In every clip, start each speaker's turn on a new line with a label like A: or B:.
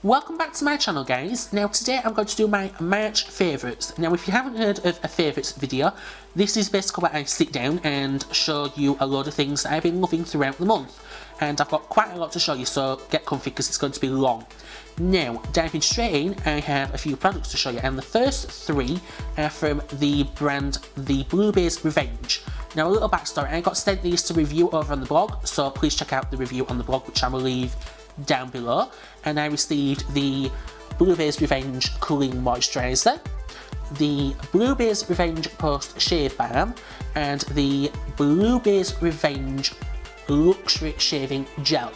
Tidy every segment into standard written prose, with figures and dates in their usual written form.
A: Welcome back to my channel, guys. Now today I'm going to do my March favourites. Now if you haven't heard of a favourites video, this is basically where I sit down and show you a load of things that I've been loving throughout the month. And I've got quite a lot to show you, so get comfy because it's going to be long. Now, diving straight in, I have a few products to show you, and the first three are from the brand the Bluebeards Revenge. Now a little backstory, I got sent these to review over on the blog, so please check out the review on the blog, which I will leave down below. And I received the Bluebeards Revenge Cooling Moisturiser, the Bluebeards Revenge Post Shave Balm, and the Bluebeards Revenge Luxury Shaving Gel.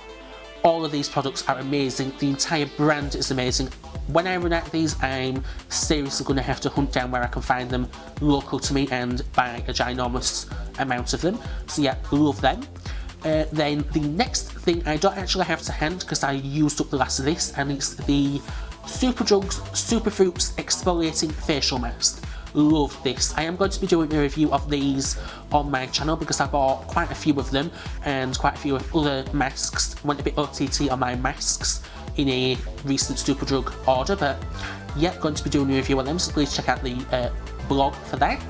A: All of these products are amazing, the entire brand is amazing. When I run out of these, I'm seriously going to have to hunt down where I can find them local to me and buy a ginormous amount of them. So yeah, love them. Then the next thing I don't actually have to hand because I used up the last of this, and it's the Superdrugs Superfruits Exfoliating Facial Mask. Love this. I am going to be doing a review of these on my channel because I bought quite a few of them and quite a few of other masks. Went a bit OTT on my masks in a recent Superdrug order, but yeah, going to be doing a review on them, so please check out the blog for that.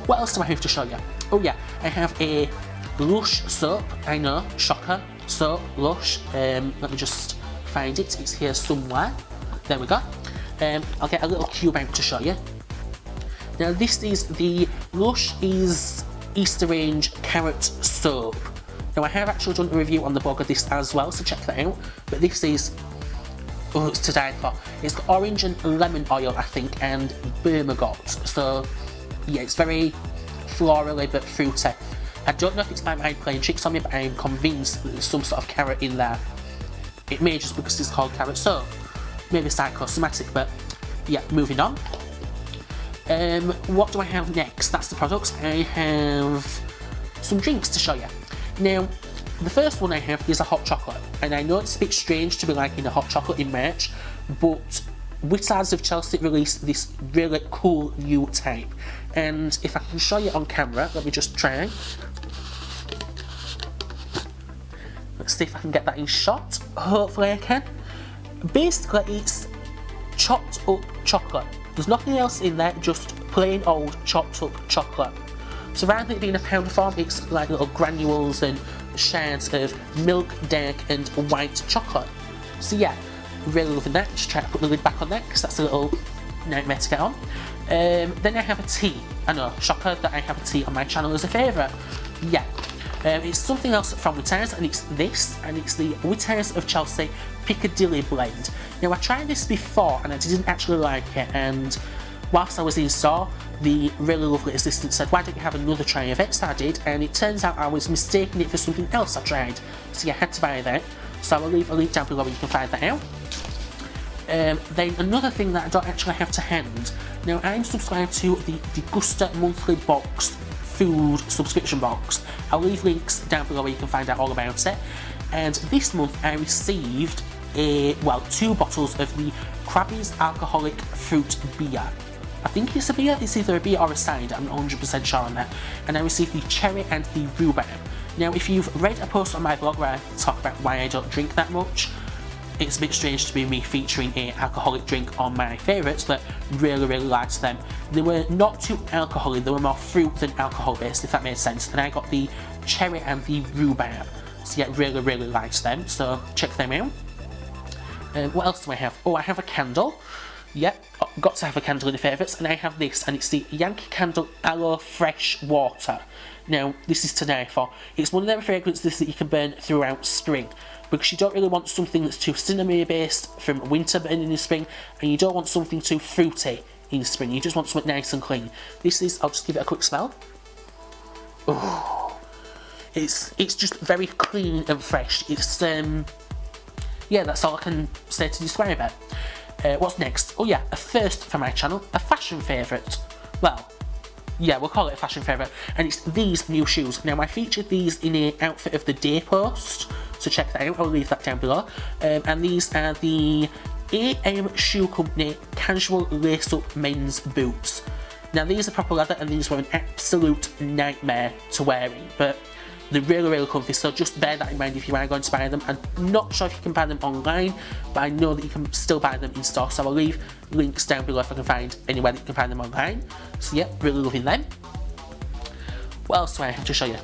A: What else do I have to show you? Oh yeah, I have a Lush soap. I know, shocker. Soap, Lush. Let me just find it. It's here somewhere. There we go. I'll get a little cube out to show you. Now this is the Lush Easter Range Carrot Soap. Now I have actually done a review on the blog of this as well, so check that out. But this is, oh, it's to die for. It's got orange and lemon oil, I think, and bergamot. So yeah, it's very florally but fruity. I don't know if it's my mind playing tricks on me, but I'm convinced that there's some sort of carrot in there. It may just because it's called carrot soap. Maybe psychosomatic, but yeah, moving on. What do I have next? That's the products. I have some drinks to show you. Now, the first one I have is a hot chocolate, and I know it's a bit strange to be liking a hot chocolate in March, but Wizards of Chelsea released this really cool new type, and if I can show you on camera, let me just try. Let's see if I can get that in shot. Hopefully I can. Basically, it's chopped up chocolate. There's nothing else in there, just plain old chopped up chocolate. So rather than it being a powder form, it's like little granules and shards of milk, dark and white chocolate. So yeah, really loving that. Just try to put the lid back on that because that's a little nightmare to get on. Then I have a tea. I know, shocker that I have a tea on my channel as a favourite. Yeah. It's something else from Wizards, and it's this, and it's the Wizards of Chelsea Piccadilly blend. Now I tried this before and I didn't actually like it, and whilst I was in store, the really lovely assistant said, why don't you have another try of it? So I did, and it turns out I was mistaking it for something else I tried, so yeah, I had to buy that. So I will leave a link down below where you can find that out. Then another thing that I don't actually have to hand. Now I'm subscribed to the Degusta monthly box food subscription box. I'll leave links down below where you can find out all about it. And this month I received two bottles of the Krabby's alcoholic fruit beer. I think it's a beer, it's either a beer or a cider, I'm not 100% sure on that. And I received the cherry and the rhubarb. Now if you've read a post on my blog where I talk about why I don't drink that much, it's a bit strange to be me featuring an alcoholic drink on my favourites, but really liked them. They were not too alcoholic, they were more fruit than alcohol based, if that made sense. And I got the cherry and the rhubarb. So yeah, really liked them, so check them out. What else do I have? Oh, I have a candle. Yep, got to have a candle in the favourites, and I have this, and it's the Yankee Candle Aloe Fresh Water. Now, this is to die for. It's one of them fragrances that you can burn throughout spring, because you don't really want something that's too cinnamon based from winter burning in the spring, and you don't want something too fruity in spring, you just want something nice and clean. This is, I'll just give it a quick smell. Oh, it's just very clean and fresh. It's, yeah, that's all I can say to describe it. What's next? Oh yeah, a first for my channel, a fashion favourite. Well, yeah, we'll call it a fashion favourite, and it's these new shoes. Now I featured these in an outfit of the day post, so check that out, I'll leave that down below. And these are the AM Shoe Company Casual Lace-Up Men's Boots. Now these are proper leather, and these were an absolute nightmare to wearing, but they're really, really comfy, so just bear that in mind if you are going to buy them. I'm not sure if you can buy them online, but I know that you can still buy them in store, so I'll leave links down below if I can find anywhere that you can find them online. So yeah, really loving them. What else do I have to show you?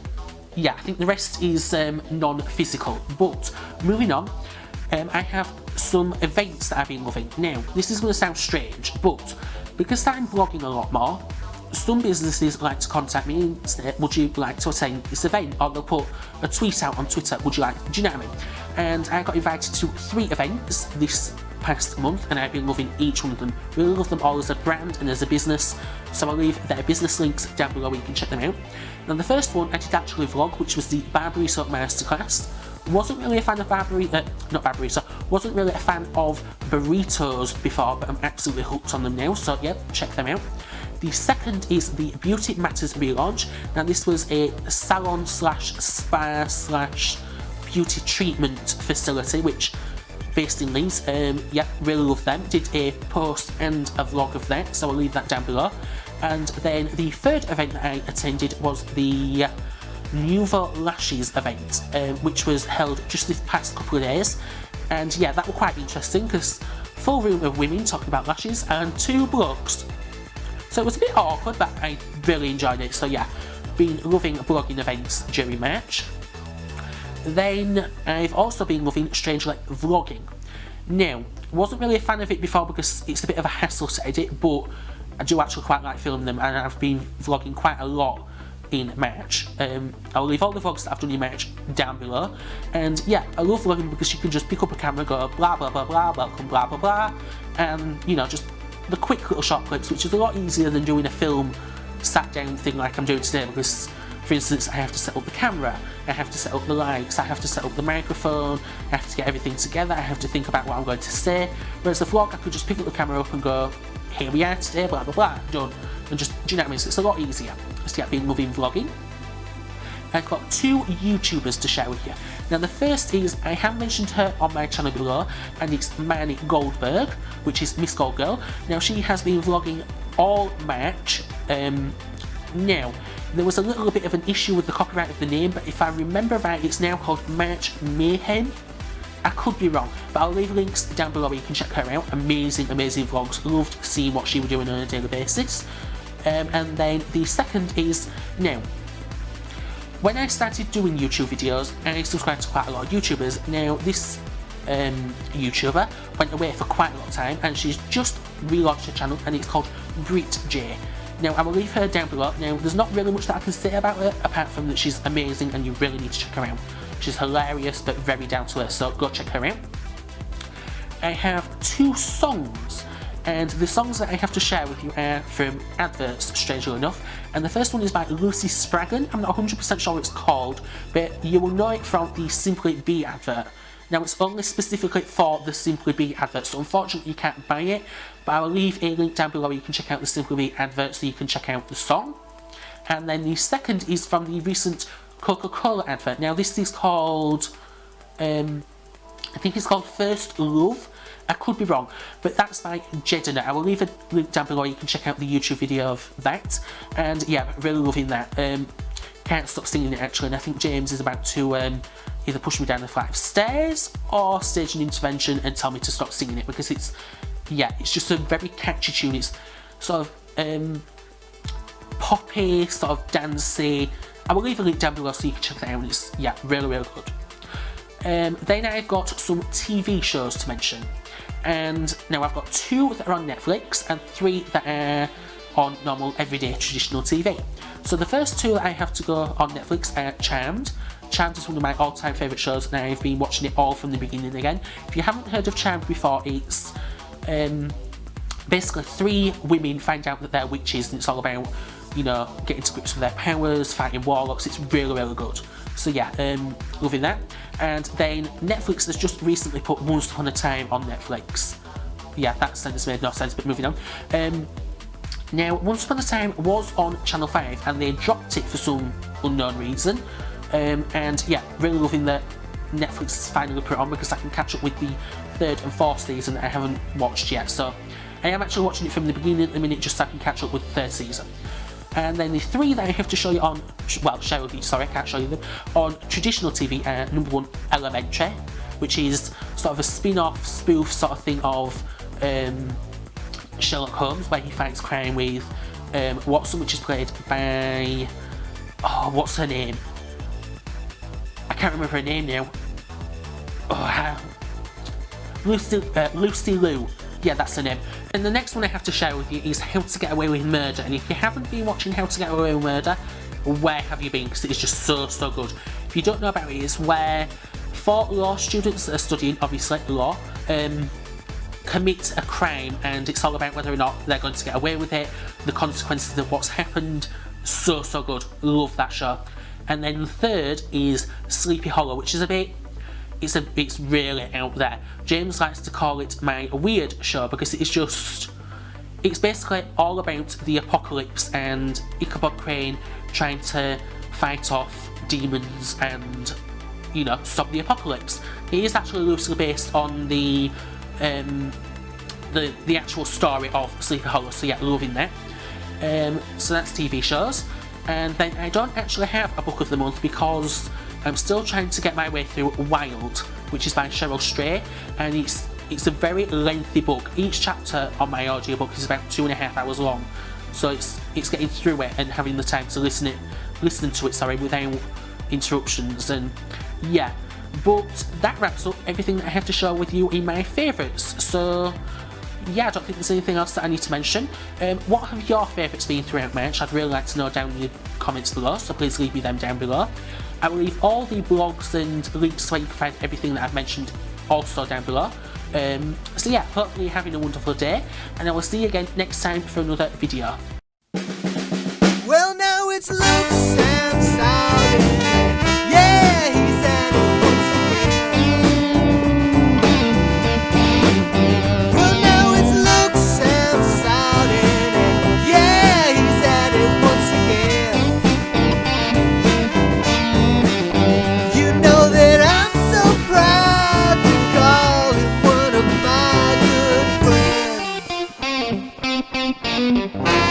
A: Yeah, I think the rest is non-physical, but moving on, I have some events that I've been loving. Now, this is going to sound strange, but because I'm blogging a lot more, some businesses like to contact me and say, would you like to attend this event? Or they'll put a tweet out on Twitter, would you like, do you know what I mean? And I got invited to 3 events this past month, and I've been loving each one of them. Really love them all as a brand and as a business, so I'll leave their business links down below where you can check them out. Now the first one I did actually vlog, which was the Barbary Soap Masterclass. Wasn't really a fan of wasn't really a fan of burritos before, but I'm absolutely hooked on them now, so yeah, check them out. The second is the Beauty Matters relaunch. Now this was a salon slash spa slash beauty treatment facility, which based in Leeds. Yeah, really love them. Did a post and a vlog of that, so I'll leave that down below. And then the third event that I attended was the Nouveau Lashes event, which was held just this past couple of days. And yeah, that was quite interesting because full room of women talking about lashes and 2 blokes. So it was a bit awkward, but I really enjoyed it. So yeah, been loving blogging events during March. Then I've also been loving, strangely, vlogging. Now, wasn't really a fan of it before because it's a bit of a hassle to edit, but I do actually quite like filming them, and I've been vlogging quite a lot in March. I'll leave all the vlogs that I've done in March down below. And yeah, I love vlogging because you can just pick up a camera, go blah blah blah blah, welcome blah blah blah, and you know, just the quick little short clips, which is a lot easier than doing a film sat down thing like I'm doing today, because for instance, I have to set up the camera, I have to set up the lights, I have to set up the microphone, I have to get everything together, I have to think about what I'm going to say. Whereas the vlog, I could just pick up the camera up and go, here we are today, blah blah blah, done. And just, do you know what I mean? So it's a lot easier. So yeah, I've been loving vlogging. I've got 2 YouTubers to share with you. Now the first is, I have mentioned her on my channel below, and it's Manny Goldberg, which is Miss Gold Girl. Now she has been vlogging all March. Now, there was a little bit of an issue with the copyright of the name, but if I remember right, it's now called March Mayhem. I could be wrong, but I'll leave links down below where you can check her out. Amazing, amazing vlogs. Loved seeing what she was doing on a daily basis. And then the second is, now, when I started doing YouTube videos, I subscribed to quite a lot of YouTubers. Now, this YouTuber went away for quite a lot of time, and she's just relaunched her channel, and it's called Brit J. Now, I will leave her down below. Now, there's not really much that I can say about her, apart from that she's amazing and you really need to check her out. She's hilarious, but very down to earth, so go check her out. I have 2 songs, and the songs that I have to share with you are from adverts, strangely enough. And the first one is by Lucy Spraggan. I'm not 100% sure what it's called, but you will know it from the Simply Be advert. Now, it's only specifically for the Simply Be advert, so unfortunately you can't buy it, but I will leave a link down below where you can check out the Simply Be advert so you can check out the song. And then the second is from the recent Coca-Cola advert. Now, this is called, I think it's called First Love. I could be wrong, but that's by Jedina. I will leave a link down below where you can check out the YouTube video of that. And yeah, really loving that. Can't stop singing it actually, and I think James is about to either push me down the flight of stairs or stage an intervention and tell me to stop singing it, because it's, yeah, it's just a very catchy tune. It's sort of poppy, sort of dancey. I will leave a link down below so you can check that out, and it's, yeah, really, really good. Then I've got some TV shows to mention, and now I've got 2 that are on Netflix and 3 that are on normal, everyday, traditional TV. So the first 2 that I have to go on Netflix are Charmed. Charmed is one of my all-time favourite shows, and I've been watching it all from the beginning again. If you haven't heard of Charmed before, it's basically 3 women find out that they're witches, and it's all about, you know, getting to grips with their powers, fighting warlocks. It's really, really good. So yeah, loving that. And then Netflix has just recently put Once Upon a Time on Netflix. Yeah, that sentence made no sense, but moving on. Now, Once Upon a Time was on Channel 5, and they dropped it for some unknown reason. And yeah, really loving that Netflix has finally put it on, because I can catch up with the 3rd and 4th season that I haven't watched yet. So I am actually watching it from the beginning at the minute, just so I can catch up with the 3rd season. And then the 3 that I have to show you on, well, share with you, sorry, I can't show you them, on traditional TV are number 1, Elementary, which is sort of a spin-off, spoof sort of thing of Sherlock Holmes, where he fights crime with Watson, which is played by, oh, what's her name? I can't remember her name now. Oh, Lucy Liu. Yeah, that's her name. And the next one I have to share with you is How to Get Away with Murder. And if you haven't been watching How to Get Away with Murder, where have you been? Because it is just so good. If you don't know about it, it's where 4 law students that are studying, obviously, law, commit a crime, and it's all about whether or not they're going to get away with it, the consequences of what's happened. So good. Love that show. And then the 3rd is Sleepy Hollow, which is a bit, it's really out there. James likes to call it my weird show because it's basically all about the apocalypse and Ichabod Crane trying to fight off demons and, you know, stop the apocalypse. It is actually loosely based on the actual story of Sleepy Hollow, so yeah, loving that. So that's TV shows. And then I don't actually have a book of the month because I'm still trying to get my way through Wild, which is by Cheryl Stray, and it's a very lengthy book. Each chapter on my audiobook is about 2.5 hours long, so it's getting through it and having the time to listen to it, without interruptions. And yeah, but that wraps up everything that I have to share with you in my favourites. So yeah, I don't think there's anything else that I need to mention. What have your favourites been throughout March? I'd really like to know down in the comments below, so please leave me them down below. I will leave all the blogs and links where you can find everything that I've mentioned also down below. So yeah, hopefully you're having a wonderful day, and I will see you again next time for another video.
B: Well, now it's Luke's and Saudi. Yeah, he's at it once again. Well, now it's Luke's and Saudi. Yeah, he's at it once again. You know that I'm so proud to call him one of my good friends.